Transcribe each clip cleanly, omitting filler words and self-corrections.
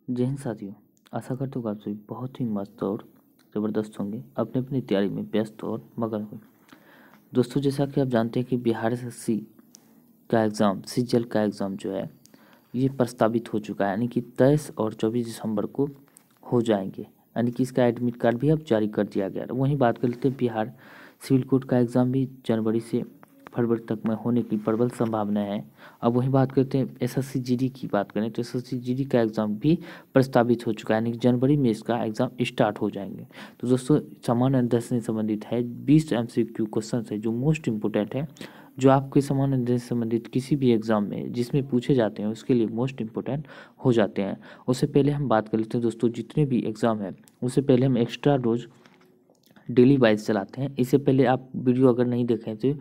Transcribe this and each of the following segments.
जय हिंद साथियों। आशा करता हूँ आप सभी बहुत ही मस्त और ज़बरदस्त होंगे, अपनी अपनी तैयारी में व्यस्त और मगन होंगे। दोस्तों, जैसा कि आप जानते हैं कि बिहार एसएससी का एग्ज़ाम सीजीएल का एग्ज़ाम जो है ये प्रस्तावित हो चुका है, यानी कि 23 और 24 दिसंबर को हो जाएंगे, यानी कि इसका एडमिट कार्ड भी अब जारी कर दिया गया है। वहीं बात कर लेते हैं, बिहार सिविल कोर्ट का एग्ज़ाम भी जनवरी से फरवरी तक में होने की प्रबल संभावना है। अब वहीं बात करते हैं एसएससी जीडी की बात करें तो एसएससी जीडी का एग्ज़ाम भी प्रस्तावित हो चुका है, यानी कि जनवरी में इसका एग्ज़ाम स्टार्ट हो जाएंगे। तो दोस्तों, सामान्य अध्ययन से संबंधित है 20 एमसीक्यू क्वेश्चन है जो मोस्ट इंपोर्टेंट है, जो आपके सामान्य अध्ययन से संबंधित किसी भी एग्ज़ाम में जिसमें पूछे जाते हैं उसके लिए मोस्ट इंपोर्टेंट हो जाते हैं। उससे पहले हम बात कर लेते हैं दोस्तों, जितने भी एग्ज़ाम है उससे पहले हम एक्स्ट्रा रोज डेली वाइज चलाते हैं। इससे पहले आप वीडियो अगर नहीं देखें तो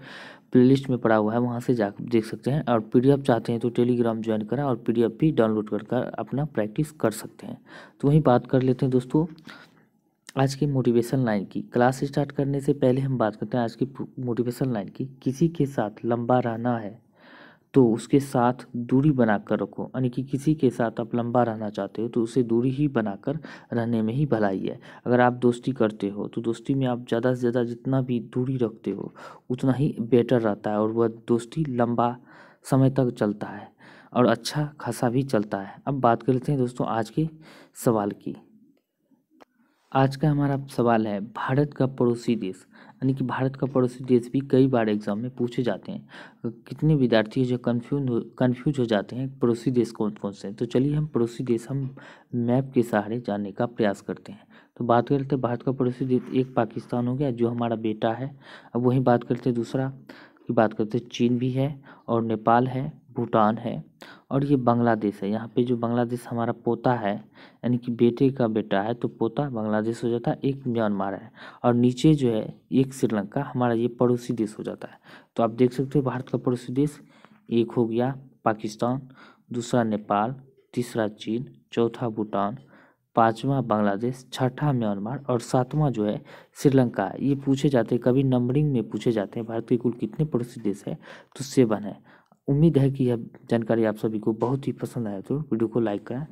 प्लेलिस्ट में पड़ा हुआ है, वहाँ से जाकर देख सकते हैं। और पीडीएफ चाहते हैं तो टेलीग्राम ज्वाइन करें और पीडीएफ भी डाउनलोड कर अपना प्रैक्टिस कर सकते हैं। तो वहीं बात कर लेते हैं दोस्तों, आज की मोटिवेशन लाइन की। क्लास स्टार्ट करने से पहले हम बात करते हैं आज की मोटिवेशन लाइन की। किसी के साथ लंबा रहना है तो उसके साथ दूरी बनाकर रखो, यानी कि किसी के साथ आप लंबा रहना चाहते हो तो उसे दूरी ही बनाकर रहने में ही भलाई है। अगर आप दोस्ती करते हो तो दोस्ती में आप ज़्यादा से ज़्यादा जितना भी दूरी रखते हो उतना ही बेटर रहता है और वह दोस्ती लंबा समय तक चलता है और अच्छा खासा भी चलता है। अब बात कर लेते हैं दोस्तों आज के सवाल की। आज का हमारा सवाल है, भारत का पड़ोसी देश, यानी कि भारत का पड़ोसी देश भी कई बार एग्जाम में पूछे जाते हैं। कितने विद्यार्थी जो कंफ्यूज हो जाते हैं पड़ोसी देश कौन कौन से हैं। तो चलिए हम पड़ोसी देश हम मैप के सहारे जानने का प्रयास करते हैं। तो बात करते हैं भारत का पड़ोसी देश, एक पाकिस्तान हो गया जो हमारा बेटा है। अब वहीं बात करते हैं दूसरा की बात करते हैं, चीन भी है और नेपाल है, भूटान है और ये बांग्लादेश है। यहाँ पे जो बांग्लादेश हमारा पोता है, यानी कि बेटे का बेटा है तो पोता बांग्लादेश हो जाता है, एक म्यांमार है और नीचे जो है एक श्रीलंका, हमारा ये पड़ोसी देश हो जाता है। तो आप देख सकते हो भारत का पड़ोसी देश एक हो गया पाकिस्तान, दूसरा नेपाल, तीसरा चीन, चौथा भूटान, पांचवा बांग्लादेश, छठा म्यांमार और सातवां जो है श्रीलंका है। ये पूछे जाते हैं, कभी नंबरिंग में पूछे जाते हैं, भारत के कुल कितने पड़ोसी देश है तो 7 है। उम्मीद है कि यह जानकारी आप सभी को बहुत ही पसंद आए तो वीडियो को लाइक करें।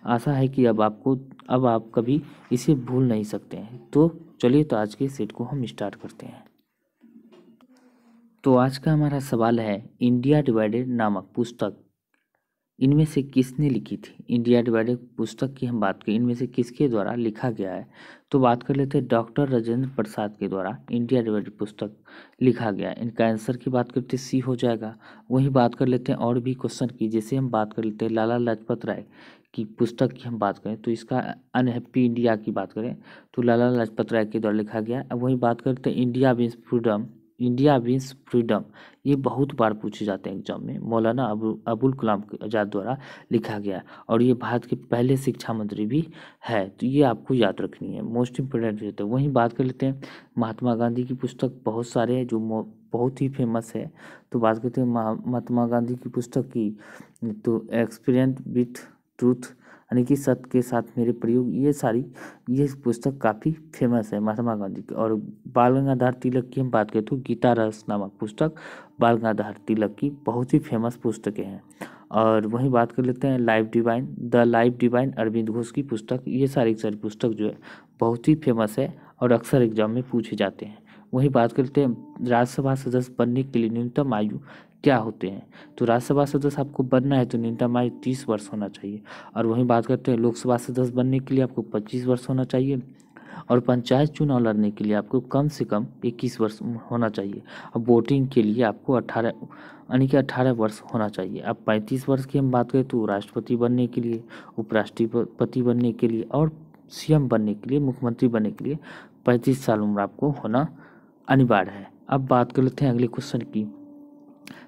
आशा है कि अब आप कभी इसे भूल नहीं सकते हैं। तो चलिए, तो आज के सेट को हम स्टार्ट करते हैं। तो आज का हमारा सवाल है, इंडिया डिवाइडेड नामक पुस्तक इनमें से किसने लिखी थी। इंडिया डिवाइडेड पुस्तक की हम बात करें, इनमें से किसके द्वारा लिखा गया है। तो बात कर लेते हैं डॉक्टर राजेंद्र प्रसाद के द्वारा इंडिया डिवाइडेड पुस्तक लिखा गया है। इनका आंसर की बात करते हैं सी हो जाएगा। वहीं बात कर लेते हैं और भी क्वेश्चन की, जैसे हम बात कर लेते हैं लाला लाजपत राय की पुस्तक की हम बात करें तो इसका अनहैप्पी इंडिया की बात करें तो लाला लाजपत राय के द्वारा लिखा गया। अब वहीं बात करते हैं इंडिया विंस फ्रीडम, ये बहुत बार पूछे जाते हैं एग्जाम में, मौलाना अबुल कलाम आज़ाद द्वारा लिखा गया और ये भारत के पहले शिक्षा मंत्री भी है। तो ये आपको याद रखनी है, मोस्ट इम्पोर्टेंट रहता है। वहीं बात कर लेते हैं महात्मा गांधी की पुस्तक, बहुत सारे हैं जो बहुत ही फेमस है। तो बात करते हैं महात्मा गांधी की पुस्तक की, तो एक्सपीरियंस विथ ट्रूथ, यानी कि सत्य के साथ मेरे प्रयोग, ये पुस्तक काफ़ी फेमस है महात्मा गांधी की। और बाल गंगाधर तिलक की हम बात करें तो गीता रस नामक पुस्तक बाल गंगाधर तिलक की बहुत ही फेमस पुस्तकें हैं। और वहीं बात कर लेते हैं The Life Divine Aurobindo Ghosh की पुस्तक, ये सारी पुस्तक जो है बहुत ही फेमस है और अक्सर एग्जाम में पूछे जाते हैं। वहीं बात करते हैं राज्यसभा सदस्य बनने के लिए न्यूनतम आयु क्या होते हैं। तो राज्यसभा सदस्य आपको बनना है तो न्यूनतम आयु 30 वर्ष होना चाहिए। और वहीं बात करते हैं लोकसभा सदस्य बनने के लिए आपको 25 वर्ष होना चाहिए और पंचायत चुनाव लड़ने के लिए आपको कम से कम 21 वर्ष होना चाहिए। अब वोटिंग के लिए आपको 18 यानी कि 18 वर्ष होना चाहिए। अब 35 वर्ष की हम बात करें तो राष्ट्रपति बनने के लिए, उपराष्ट्रपति बनने के लिए और सीएम बनने के लिए, मुख्यमंत्री बनने के लिए 35 साल उम्र आपको होना अनिवार्य है। अब बात कर लेते हैं अगले क्वेश्चन की।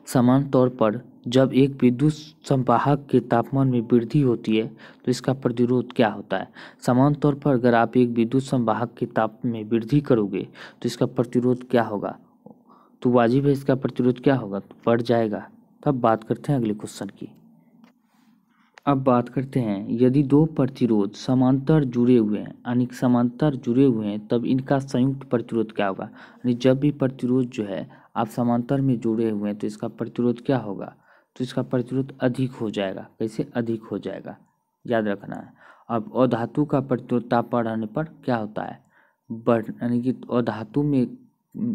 समान तौर पर जब एक विद्युत संवाहक के तापमान में वृद्धि होती है तो इसका प्रतिरोध क्या होता है। समान तौर पर अगर आप एक विद्युत संवाहक के ताप में वृद्धि करोगे तो इसका प्रतिरोध क्या होगा। तो वाजिब है, इसका प्रतिरोध क्या होगा, तो बढ़ जाएगा। तब बात करते हैं अगले क्वेश्चन की। अब बात करते हैं, यदि दो प्रतिरोध समांतर जुड़े हुए हैं, यानी समांतर जुड़े हुए हैं, तब इनका संयुक्त प्रतिरोध क्या होगा। यानी जब भी प्रतिरोध जो है आप समांतर में जुड़े हुए हैं तो इसका प्रतिरोध क्या होगा, तो इसका प्रतिरोध अधिक हो जाएगा। कैसे अधिक हो जाएगा, याद रखना है। अब अधातु का प्रतिरोध ताप बढ़ाने पर क्या होता है, बढ़ यानी कि अधातु में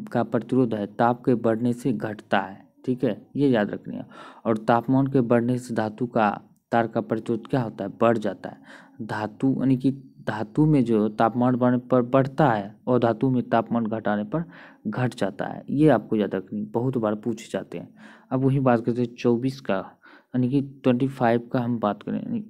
का प्रतिरोध है ताप के बढ़ने से घटता है, ठीक है, ये याद रखनी है। और तापमान के बढ़ने से धातु का तार का प्रतिरोध क्या होता है, बढ़ जाता है। धातु यानी कि धातु में जो तापमान बढ़ने पर बढ़ता है और धातु में तापमान घटाने पर घट जाता है, ये आपको याद रखनी, बहुत बार पूछे जाते हैं। अब वही बात करते हैं 24 का, यानी कि 25 का हम बात करें, यानी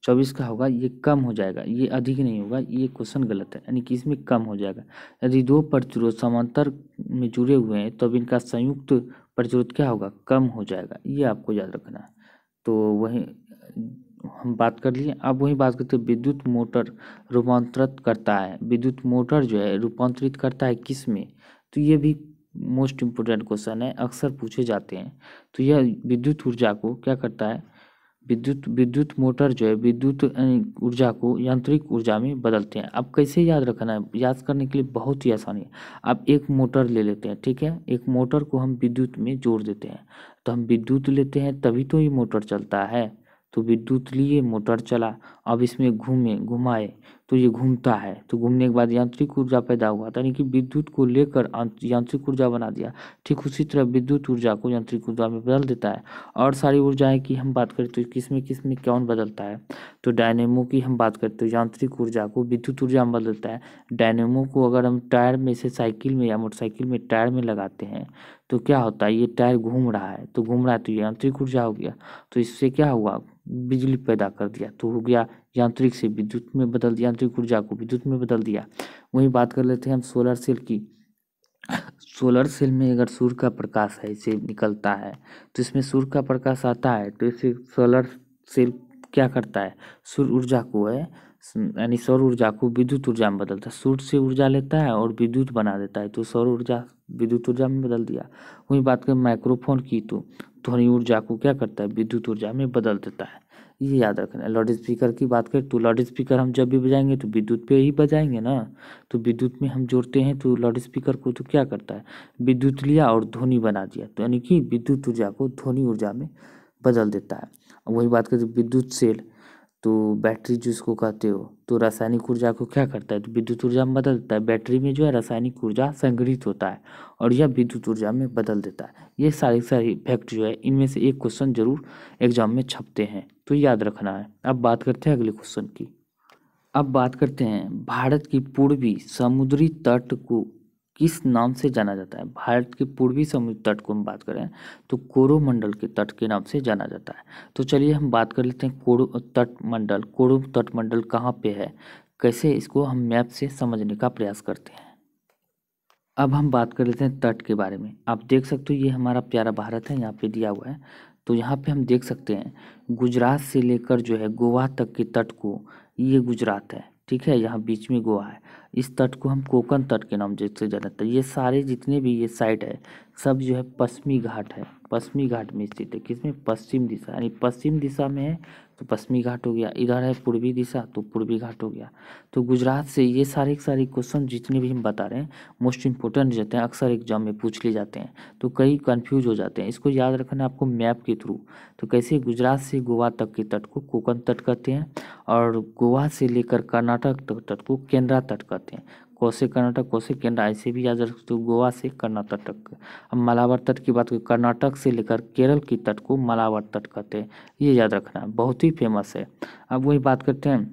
24 का होगा, ये कम हो जाएगा, ये अधिक नहीं होगा, ये क्वेश्चन गलत है, यानी कि इसमें कम हो जाएगा। यदि दो प्रतिरोध समांतर में जुड़े हुए हैं तब इनका संयुक्त प्रतिरोध क्या होगा, कम हो जाएगा, ये आपको याद रखना है। तो वही हम बात कर लिए। अब वही बात करते हैं विद्युत मोटर रूपांतरित करता है, विद्युत मोटर जो है रूपांतरित करता है किस में, तो ये भी मोस्ट इम्पोर्टेंट क्वेश्चन है, अक्सर पूछे जाते हैं। तो यह विद्युत ऊर्जा को क्या करता है, विद्युत विद्युत मोटर जो है विद्युत ऊर्जा को यांत्रिक ऊर्जा में बदलते हैं। अब कैसे याद रखना है, याद करने के लिए बहुत ही आसानी है। आप एक मोटर ले लेते हैं, ठीक है, एक मोटर को हम विद्युत में जोड़ देते हैं, तो हम विद्युत लेते हैं तभी तो ये मोटर चलता है। तो विद्युत लिए मोटर चला, अब इसमें घुमाए तो ये घूमता है, तो घूमने के बाद यांत्रिक ऊर्जा पैदा हुआ, यानी कि विद्युत को लेकर यांत्रिक ऊर्जा बना दिया। ठीक उसी तरह विद्युत ऊर्जा को यांत्रिक ऊर्जा में बदल देता है। और सारी ऊर्जाएं की हम बात करें तो किस में कौन बदलता है, तो डायनेमो की हम बात करते हैं, यांत्रिक ऊर्जा को विद्युत ऊर्जा में बदलता है। डायनेमो को अगर हम टायर में से साइकिल में या मोटरसाइकिल में टायर में लगाते हैं तो क्या होता है, ये टायर घूम रहा है, तो घूम रहा है तो ये यांत्रिक ऊर्जा हो गया, तो इससे क्या हुआ, बिजली पैदा कर दिया, तो हो गया यांत्रिक से विद्युत में बदल दिया, यांत्रिक ऊर्जा को विद्युत में बदल दिया। वही बात कर लेते हैं हम सोलर सेल की। सोलर सेल में अगर सूर्य का प्रकाश है इसे निकलता है, तो इसमें सूर्य का प्रकाश आता है, तो इसे सोलर सेल क्या करता है, सूर्य ऊर्जा को है यानी सौर ऊर्जा को विद्युत ऊर्जा में बदलता है। सूर्य से ऊर्जा लेता है और विद्युत बना देता है, तो सौर ऊर्जा विद्युत ऊर्जा में बदल दिया। वही बात करें माइक्रोफोन की, तो ध्वनि ऊर्जा को क्या करता है, विद्युत ऊर्जा में बदल देता है, ये याद रखना है। लाउड स्पीकर की बात करें तो लाउड स्पीकर हम जब भी बजाएंगे तो विद्युत पे ही बजाएंगे ना, तो विद्युत में हम जोड़ते हैं, तो लाउड स्पीकर को तो क्या करता है, विद्युत लिया और ध्वनि बना दिया, तो यानी कि विद्युत ऊर्जा को ध्वनि ऊर्जा में बदल देता है। वही बात करें विद्युत सेल, तो बैटरी जिसको कहते हो, तो रासायनिक ऊर्जा को क्या करता है, तो विद्युत ऊर्जा में बदल देता है। बैटरी में जो है रासायनिक ऊर्जा संग्रहित होता है और यह विद्युत ऊर्जा में बदल देता है। ये सारे सारे फैक्ट जो है इनमें से एक क्वेश्चन जरूर एग्जाम में छपते हैं, तो याद रखना है। अब बात करते हैं अगले क्वेश्चन की। अब बात करते हैं भारत की पूर्वी समुद्री तट को किस नाम से जाना जाता है। भारत के पूर्वी समुद्री तट को हम बात करें तो कोरोमंडल के तट के नाम से जाना जाता है। तो चलिए हम बात कर लेते हैं कोरो तटमंडल कहाँ पे है, कैसे इसको हम मैप से समझने का प्रयास करते हैं। अब हम बात कर लेते हैं तट के बारे में। आप देख सकते हो ये हमारा प्यारा भारत है, यहाँ पे दिया हुआ है, तो यहाँ पे हम देख सकते हैं गुजरात से लेकर जो है गोवा तक के तट को, ये गुजरात है, ठीक है, यहाँ बीच में गोवा है। इस तट को हम कोंकण तट के नाम से जाना जाता है। ये सारे जितने भी ये साइड है सब जो है पश्चिमी घाट है, पश्चिमी घाट में स्थित है, किसमें, पश्चिम दिशा, यानी पश्चिम दिशा में है तो पश्चिमी घाट हो गया, इधर है पूर्वी दिशा तो पूर्वी घाट हो गया। तो गुजरात से ये सारे क्वेश्चन जितने भी हम बता रहे हैं मोस्ट इंपॉर्टेंट रहते हैं, अक्सर एग्जाम में पूछ लिए जाते हैं, तो कई कंफ्यूज हो जाते हैं, इसको याद रखना है आपको मैप के थ्रू। तो कैसे, गुजरात से गोवा तक के तट को कोंकण तट कहते हैं और गोवा से लेकर कर्नाटक तक तट को केंद्रा तट कहते हैं। कोसे कर्नाटक कोसे केंद्रा ऐसे भी याद रख सकते हो, गोवा से कर्नाटक तक। अब मालाबार तट की बात करें, कर्नाटक से लेकर केरल की तट को मालाबार तट कहते हैं, ये याद रखना है, बहुत ही फेमस है। अब वही बात करते हैं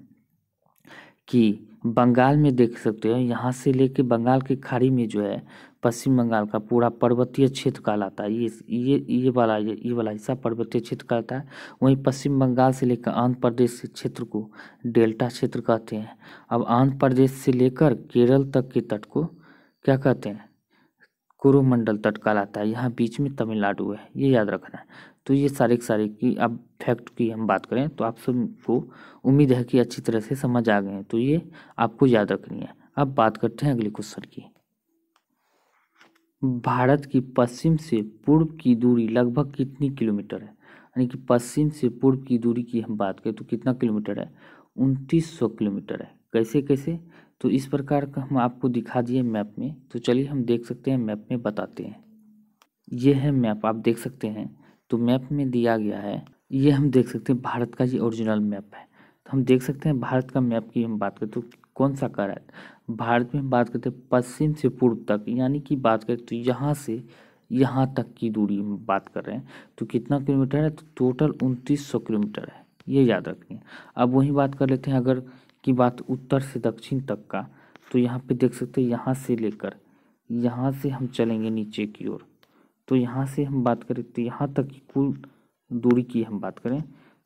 कि बंगाल में देख सकते हैं, यहाँ से लेके बंगाल की खाड़ी में जो है पश्चिम बंगाल का पूरा पर्वतीय क्षेत्र कहलाता है। ये वाला हिस्सा पर्वतीय क्षेत्र कहलाता है। वहीं पश्चिम बंगाल से लेकर आंध्र प्रदेश के क्षेत्र को डेल्टा क्षेत्र कहते हैं। अब आंध्र प्रदेश से लेकर केरल तक के तट को क्या कहते हैं, कोरोमंडल तट कहलाता है। यहाँ बीच में तमिलनाडु है, ये याद रखना है। तो ये सारे की अब फैक्ट की हम बात करें तो आप सबको उम्मीद है कि अच्छी तरह से समझ आ गए हैं, तो ये आपको याद रखनी है। अब बात करते हैं अगले क्वेश्चन की। भारत की पश्चिम से पूर्व की दूरी लगभग कितनी किलोमीटर है, यानी कि पश्चिम से पूर्व की दूरी की हम बात करें तो कितना किलोमीटर है, 2900 किलोमीटर है। कैसे कैसे, तो इस प्रकार का हम आपको दिखा दिए मैप में, तो चलिए हम देख सकते हैं मैप में बताते हैं। ये है मैप, आप देख सकते हैं। तो मैप में दिया गया है ये हम देख सकते हैं भारत का ये ओरिजिनल मैप है। तो हम देख सकते हैं भारत का मैप की हम बात करें तो कौन सा कह रहा है, भारत में हम बात करते हैं पश्चिम से पूर्व तक, यानी कि बात करें तो यहाँ से यहाँ तक की दूरी हम बात कर रहे हैं। तो कितना किलोमीटर है, तो टोटल 2900 किलोमीटर है, ये याद रखनी है। अब वही बात कर लेते हैं अगर की बात उत्तर से दक्षिण तक का, तो यहाँ पे देख सकते हैं यहाँ से लेकर यहाँ से हम चलेंगे नीचे की ओर, तो यहाँ से हम बात करें तो यहाँ तक की कुल दूरी की हम बात करें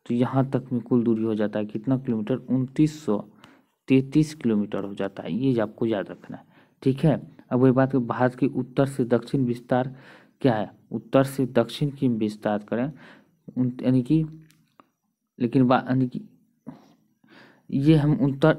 तो यहाँ तक में कुल दूरी हो जाता है कितना किलोमीटर, 2933 किलोमीटर हो जाता है, ये आपको याद रखना है। ठीक है, अब वही बात भारत के उत्तर से दक्षिण विस्तार क्या है, उत्तर से दक्षिण की विस्तार करें यानी कि लेकिन यानी कि ये हम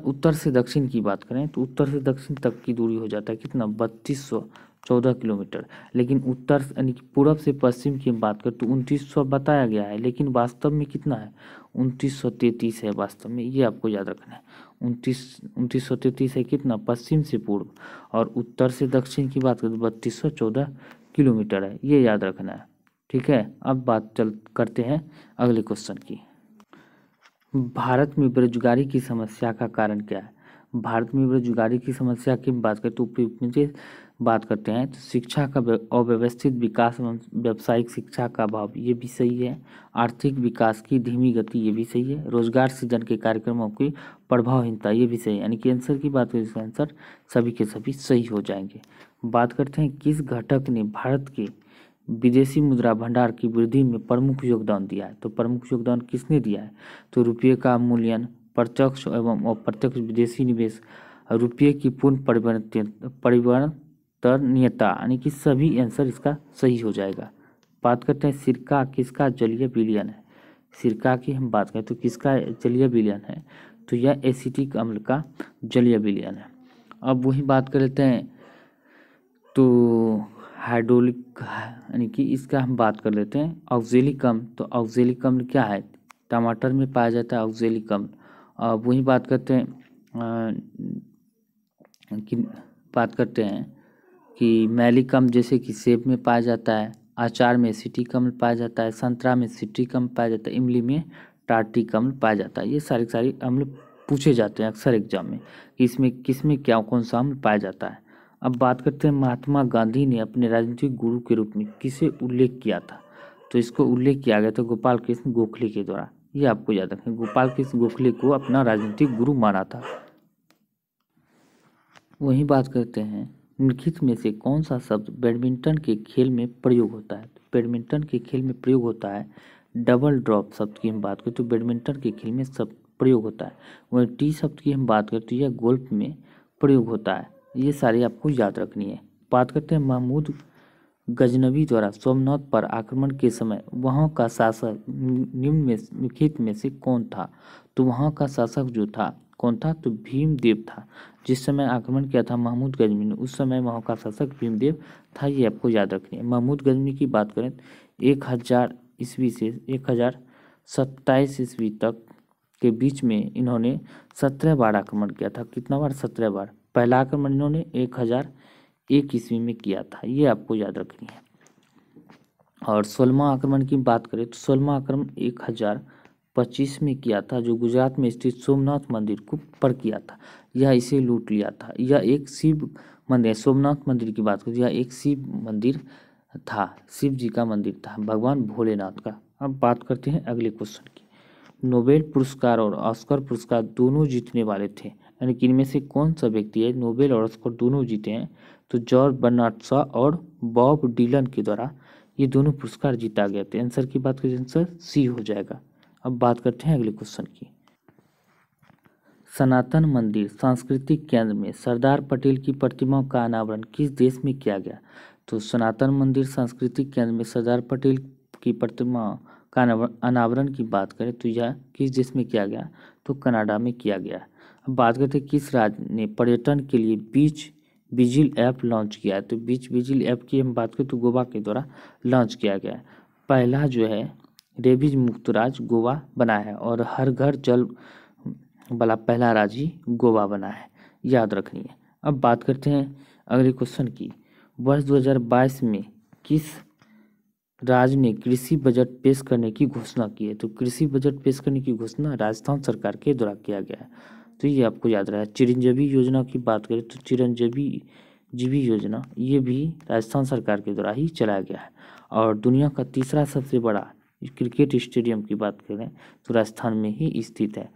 उत्तर से दक्षिण की बात करें तो उत्तर से दक्षिण तक की दूरी हो जाता है कितना, 3214 किलोमीटर। लेकिन उत्तर यानी कि पूरब से पश्चिम की बात करें तो 2900 बताया गया है, लेकिन वास्तव में कितना है, 2933 है वास्तव में, ये आपको याद रखना है। 2933 है कितना, पश्चिम से पूर्व, और उत्तर से दक्षिण की बात करें तो 3214 किलोमीटर है, ये याद रखना है। ठीक है, अब बात करते हैं अगले क्वेश्चन की। भारत में बेरोजगारी की समस्या का कारण क्या है। भारत में बेरोजगारी की समस्या की बात करें तो मुझे बात करते हैं तो शिक्षा का अव्यवस्थित विकास एवं व्यावसायिक शिक्षा का अभाव, ये भी सही है। आर्थिक विकास की धीमी गति, ये भी सही है। रोजगार सृजन के कार्यक्रमों की प्रभावहीनता, ये भी सही है। यानी कि आंसर की बात करें इसका आंसर सभी के सभी सही हो जाएंगे। बात करते हैं किस घटक ने भारत के विदेशी मुद्रा भंडार की वृद्धि में प्रमुख योगदान दिया है। तो प्रमुख योगदान किसने दिया है, तो रुपये का मूल्यन, प्रत्यक्ष एवं अप्रत्यक्ष विदेशी निवेश, रुपये की पूर्ण परिवर्तनीयता, यानी कि सभी आंसर इसका सही हो जाएगा। बात करते हैं सिरका किसका जलीय विलयन है। सिरका की हम बात करें तो किसका जलीय विलयन है, तो यह एसिटिक अम्ल का जलीय विलयन है। अब वही बात कर लेते हैं तो हाइड्रोलिक, यानी कि इसका हम बात कर लेते हैं ऑक्जेलिक अम्ल। तो ऑक्जेलिक अम्ल क्या है, टमाटर में पाया जाता है ऑक्जेलिक अम्ल। अब वही बात करते हैं कि मैलिक अम्ल जैसे कि सेब में पाया जाता है, अचार में सिट्रिक अम्ल पाया जाता है, संतरा में सिट्रिक अम्ल पाया जाता है, इमली में टार्टिक अम्ल पाया जाता है। ये सारे अम्ल पूछे जाते हैं अक्सर एग्जाम में कि इसमें किसमें क्या कौन सा अम्ल पाया जाता है। अब बात करते हैं महात्मा गांधी ने अपने राजनीतिक गुरु के रूप में किसे उल्लेख किया था। तो इसको उल्लेख किया गया था गोपाल कृष्ण गोखले के द्वारा, ये आपको याद रखें। गोपाल कृष्ण गोखले को अपना राजनीतिक गुरु माना था। वही बात करते हैं निम्नलिखित में से कौन सा शब्द बैडमिंटन के खेल में प्रयोग होता है। बैडमिंटन के खेल में प्रयोग होता है डबल ड्रॉप शब्द की हम बात करें तो बैडमिंटन के खेल में शब्द प्रयोग होता है। वहीं टी शब्द की हम बात करें तो यह गोल्फ में प्रयोग होता है। ये सारी आपको याद रखनी है। बात करते हैं महमूद गजनवी द्वारा सोमनाथ पर आक्रमण के समय वहाँ का शासक निम्नलिखित में से कौन था। तो वहाँ का शासक जो था कौन था, तो भीमदेव था। जिस समय आक्रमण किया था महमूद गजनवी ने, उस समय वहाँ का शासक भीमदेव था, ये आपको याद रखनी है। महमूद गजनवी की बात करें 1000 ईस्वी से 1027 ईस्वी तक के बीच में इन्होंने 17 बार आक्रमण किया था। कितना बार, 17 बार। पहला आक्रमण इन्होंने 1001 ईस्वी में किया था, ये आपको याद रखनी है। और 16वां आक्रमण की बात करें तो 16वां आक्रमण 1025 में किया था, जो गुजरात में स्थित सोमनाथ मंदिर को पर किया था। यह इसे लूट लिया था। यह एक शिव मंदिर, सोमनाथ मंदिर की बात करें, यह एक शिव मंदिर था, शिव जी का मंदिर था, भगवान भोलेनाथ का। अब बात करते हैं अगले क्वेश्चन की। नोबेल पुरस्कार और ऑस्कर पुरस्कार दोनों जीतने वाले थे, यानी कि इनमें से कौन सा व्यक्ति है नोबेल और ऑस्कर दोनों जीते हैं। तो जॉर्ज बर्नार्ड शॉ और बॉब डिलन के द्वारा ये दोनों पुरस्कार जीता गया थे। आंसर की बात करें आंसर सी हो जाएगा। अब बात करते हैं अगले क्वेश्चन की। सनातन मंदिर सांस्कृतिक केंद्र में सरदार पटेल की प्रतिमा का अनावरण किस देश में किया गया। तो सनातन मंदिर सांस्कृतिक केंद्र में सरदार पटेल की प्रतिमा का अनावरण की बात करें तो यह किस देश में किया गया, तो कनाडा में किया गया। अब बात करते हैं किस राज्य ने पर्यटन के लिए बीच विजिल ऐप लॉन्च किया है। तो बीच विजिल ऐप की हम बात करें तो गोवा के द्वारा लॉन्च किया गया है। पहला जो है रेबीज मुक्त राज्य गोवा बना है और हर घर जल वाला पहला राज्य ही गोवा बना है, याद रखनी है। अब बात करते हैं अगले क्वेश्चन की। वर्ष 2022 में किस राज्य ने कृषि बजट पेश करने की घोषणा की है। तो कृषि बजट पेश करने की घोषणा राजस्थान सरकार के द्वारा किया गया है। तो ये आपको याद रहे। चिरंजीवी योजना की बात करें तो चिरंजीवी योजना ये भी राजस्थान सरकार के द्वारा ही चलाया गया है। और दुनिया का तीसरा सबसे बड़ा क्रिकेट स्टेडियम की बात करें तो राजस्थान में ही स्थित है।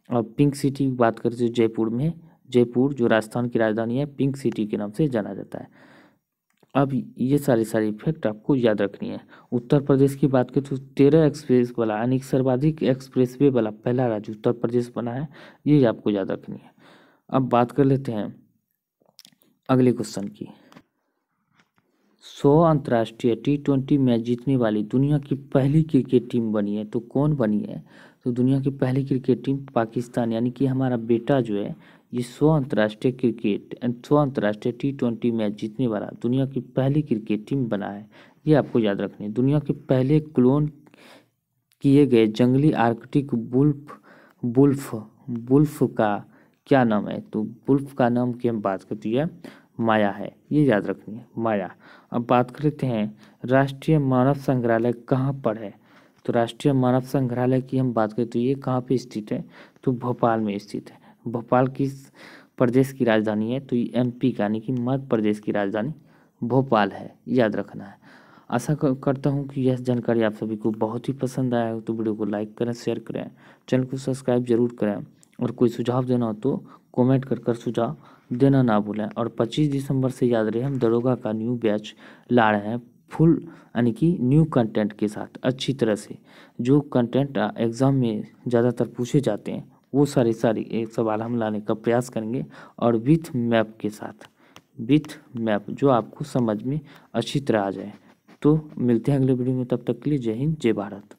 और पिंक सिटी की बात करें तो जयपुर में, जयपुर जो राजस्थान की राजधानी है पिंक सिटी के नाम से जाना जाता है। अब ये सारी फैक्ट आपको याद रखनी है। उत्तर प्रदेश की बात करें तो 13 एक्सप्रेस वाला यानी सर्वाधिक एक्सप्रेसवे वाला पहला राज्य उत्तर प्रदेश बना है, ये आपको याद रखनी है। अब बात कर लेते हैं अगले क्वेश्चन की। 100 अंतर्राष्ट्रीय T20 मैच जीतने वाली दुनिया की पहली क्रिकेट टीम बनी है। तो कौन बनी है? तो दुनिया की पहली क्रिकेट टीम पाकिस्तान यानी कि हमारा बेटा जो है ये 100 अंतर्राष्ट्रीय T20 मैच जीतने वाला दुनिया की पहली क्रिकेट टीम बना है, ये आपको याद रखनी है। दुनिया के पहले क्लोन किए गए जंगली आर्कटिक बुल्फ का क्या नाम है? तो बुल्फ का नाम की हम बात करते हैं माया है, ये याद रखनी है माया। अब बात करते हैं राष्ट्रीय मानव संग्रहालय कहाँ पर है? तो राष्ट्रीय मानव संग्रहालय की हम बात करें तो ये कहाँ पे स्थित है? तो भोपाल में स्थित है। भोपाल किस प्रदेश की राजधानी है? तो ये MP का यानी कि मध्य प्रदेश की राजधानी भोपाल है, याद रखना है। आशा करता हूँ कि यह जानकारी आप सभी को बहुत ही पसंद आया हो। तो वीडियो को लाइक करें, शेयर करें, चैनल को सब्सक्राइब जरूर करें और कोई सुझाव देना हो तो कमेंट कर सुझाव देना ना भूलें। और 25 दिसंबर से याद रहे हम दरोगा का न्यू बैच ला रहे हैं फुल यानी कि न्यू कंटेंट के साथ अच्छी तरह से। जो कंटेंट एग्ज़ाम में ज़्यादातर पूछे जाते हैं वो सारे एक सवाल हम लाने का प्रयास करेंगे और विथ मैप के साथ, विथ मैप जो आपको समझ में अच्छी तरह आ जाए। तो मिलते हैं अगले वीडियो में, तब तक के लिए जय हिंद जय भारत।